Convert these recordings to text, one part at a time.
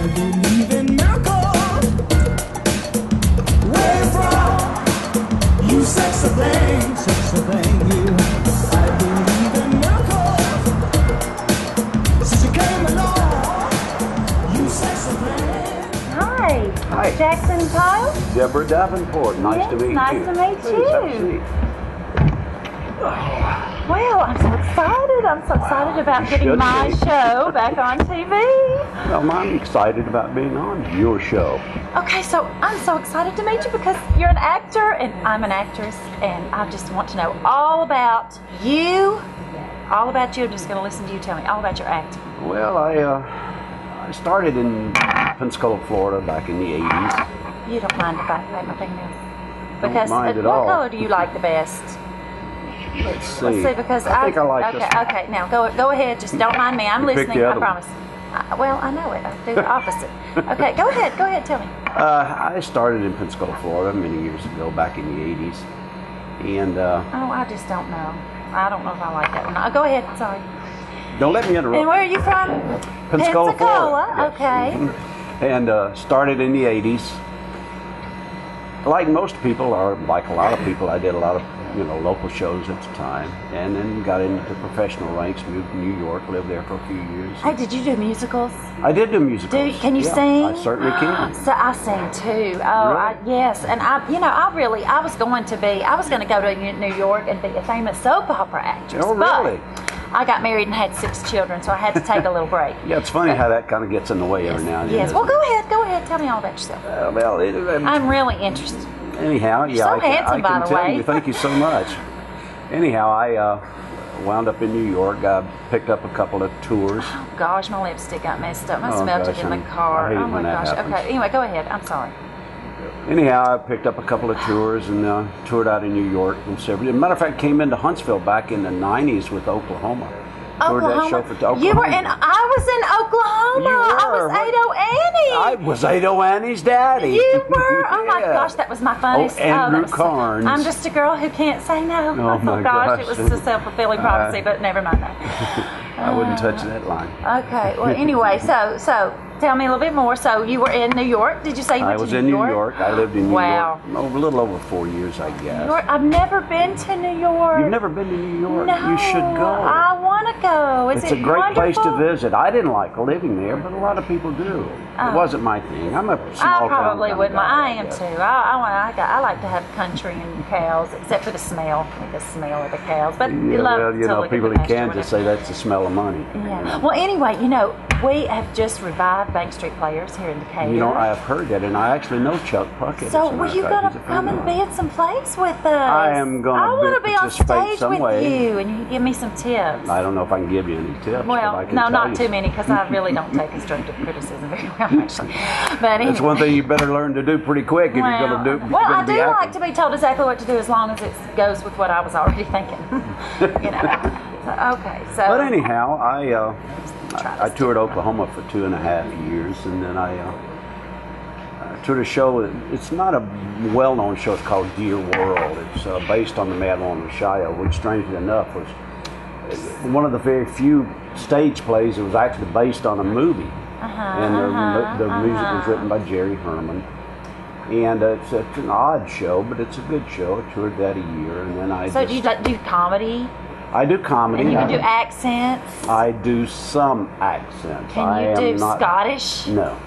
I believe in miracles. Where from? You sexy thing, you. I believe in miracles. Since you came along, you sexy thing. Hi. Hi. Jackson Kyle? Deborah Davenport, nice to meet nice you. to meet Please have a you. seat. Well, I'm so excited. I'm so excited about you getting should my be. show back on TV. Well, I'm excited about being on your show. Okay, so I'm so excited to meet you because you're an actor and I'm an actress, and I just want to know all about you. All about you. I'm just going to listen to you tell me all about your acting. Well, I started in Pensacola, Florida back in the 80s. You don't mind if I play my fingernails? Don't Because mind at what all. color do you like the best? Let's see. Let's see, because I think I like okay, this one. okay. Now go ahead. Just don't mind me. I'm You pick listening. the I other one. promise. Well, I know it. I do the opposite. Okay, go ahead. Go ahead. Tell me. I started in Pensacola, Florida many years ago, back in the 80s. And Oh, I just don't know. I don't know if I like that one. Go ahead. Sorry. don't let me interrupt. And where are you from? Pensacola, Florida. Yes. Okay. Mhm. And started in the 80s. Like most people, or like a lot of people, I did a lot of local shows at the time, and then got into professional ranks, moved to New York, lived there for a few years. Hey, did you do musicals? I did do musicals. Can you Yeah, sing? I certainly can. So I sing too. Oh, Really? yes. And I was going to go to New York and be a famous soap opera actress. Oh, really? But I got married and had 6 children, so I had to take a little break. Yeah, it's funny how that kind of gets in the way every now and then. Yes. isn't Well, it? go ahead. Tell me all about yourself. I'm really interested. Anyhow, yeah, so I can, handsome, I by can the tell way. you. Thank you so much. Anyhow, I wound up in New York. I picked up a couple of tours. Oh gosh, my lipstick got messed up. Must Oh, have melted gosh, in the I car. hate it Oh my when that gosh. happens. Okay. Anyway, go ahead. I'm sorry. Anyhow, I picked up a couple of tours and toured out in New York and several. As a matter of fact, came into Huntsville back in the 90s with Oklahoma. Toured that show for Oklahoma. You were in. I was in Oklahoma. You were. I was Ado Annie. I was Ado Annie's daddy. You were. Oh my Yeah. gosh, that was my funniest. Andrew that was Carnes. I'm just a girl who can't say no. Oh, my gosh, gosh. it was a self-fulfilling prophecy, but never mind that. I wouldn't touch that line. Okay. Well, anyway, so tell me a little bit more. So you were in New York. Did you say you I went was to in New York. I lived in New Wow. York a little over 4 years, I guess. New York. I've never been to New York. You've never been to New York? No, You should go. I want to go. Is It's it a great place to wonderful? visit. I didn't like living there, but a lot of people do. It wasn't my thing. I'm a small I probably town wouldn't. guy, I am guess. too. I like to have country and cows, except for the smell. Like the smell of the cows. But Yeah, well, people in Kansas say that's the smell of money. Yeah. Well, anyway, we have just revived Bank Street Players here in Decatur. I have heard that, and I actually know Chuck Puckett. as So, a were matter you of fact. going He's to a come friend and of be mine. at some place with us? I am going to I want to be on participate stage some with way. you, and you can give me some tips. I don't know if I can give you any tips. but Well, I can no, tell not you too many, because I really don't take constructive criticism very well, actually. But anyway. That's one thing you better learn to do pretty quick if you're going to do. Well, I do be acting. like to be told exactly what to do as long as it goes with what I was already thinking. Okay, so. But anyhow, I toured Oklahoma for 2.5 years, and then I toured a show. It's not a well-known show. It's called Dear World. It's based on the Madeline Shire, which, strangely enough, was one of the very few stage plays that was actually based on a movie. And the music was written by Jerry Herman. And it's an odd show, but it's a good show. I toured that a year, and then So do you do comedy? I do comedy. And you can do accents? I do some accents. Can you do Scottish? No.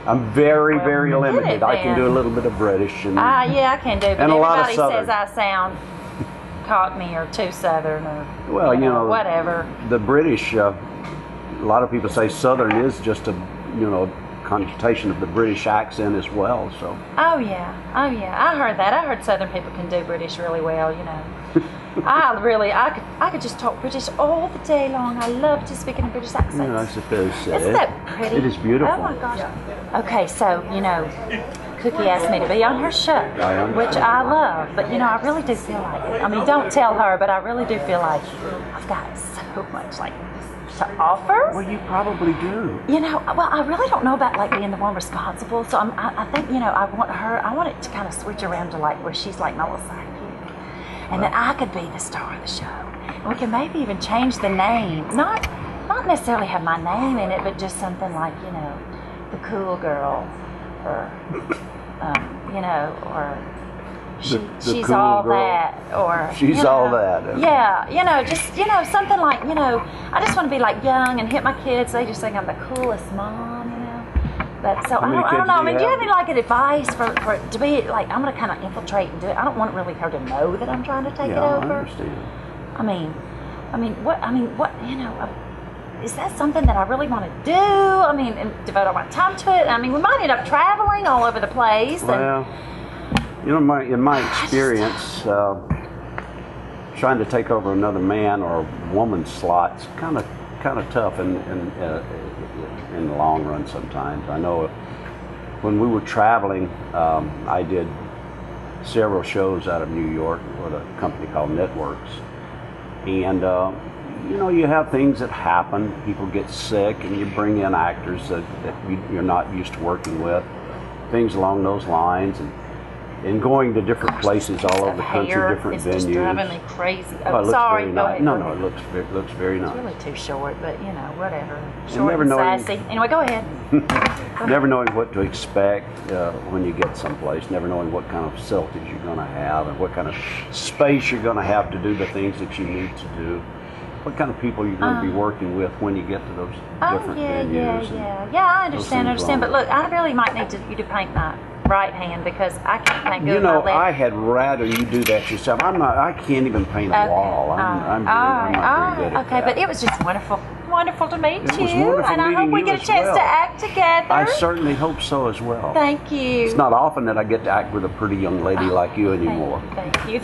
I'm very, very get limited. it I can then. do a little bit of British. And, Yeah, I can do. But and a lot of everybody Southern. says I sound Cockney or too Southern or whatever. The British, a lot of people say Southern is just a, connotation of the British accent as well. So. Oh yeah. I heard that. I heard Southern people can do British really well. I could just talk British all the day long. I love just speaking a British accent. Yeah, I suppose so. Isn't that pretty? It is beautiful. Oh my gosh. Okay, so Cookie asked me to be on her show, which I love. But I really do feel like it. I mean, don't tell her, but I really do feel like I've got so much to offer. Well, you probably do. Well, I really don't know about being the one responsible. So I think I want it to kind of switch around to where she's like my little sidekick, and then I could be the star of the show, and we can maybe even change the name, not necessarily have my name in it, but just something like the cool girl, or you know, or she's cool all girl. that, or She's you know, all that. Yeah, you know, just something like, you know, I just want to be like young and hit my kids. They just think I'm the coolest mom, you know. But so I don't know. I mean, do you have any like advice for to be like, I'm gonna kind of infiltrate and do it? I don't want really her to know that I'm trying to take it over. I understand. I mean, what, you know. Is that something that I really want to do? I mean, and devote all my time to it? I mean, we might end up traveling all over the place. Well, you know, in my experience, trying to take over another man or woman's slot's kind of tough in the long run sometimes. I know when we were traveling, I did several shows out of New York with a company called Networks, and you know, you have things that happen. People get sick, and you bring in actors that you're not used to working with. Things along those lines, and going to different places all over the country, different venues. It's just driving me crazy. Oh, sorry, go ahead. No, it looks very nice. It's really too short, but you know, whatever. Short and sassy. Anyway, go ahead. Never knowing what to expect when you get someplace. Never knowing what kind of facilities you're going to have, and what kind of space you're going to have to do the things that you need to do. What kind of people you're going to be working with when you get to those different venues. Yeah, I understand. But look, I really might need you to paint my right hand because I can't paint good. You know, with my left. I had rather you do that yourself. I can't even paint a wall. I'm not very good at that. But it was just wonderful to meet It you, was wonderful and I hope meeting we you get a as chance well. to act together. I certainly hope so as well. Thank you. It's not often that I get to act with a pretty young lady like you anymore. Thank you.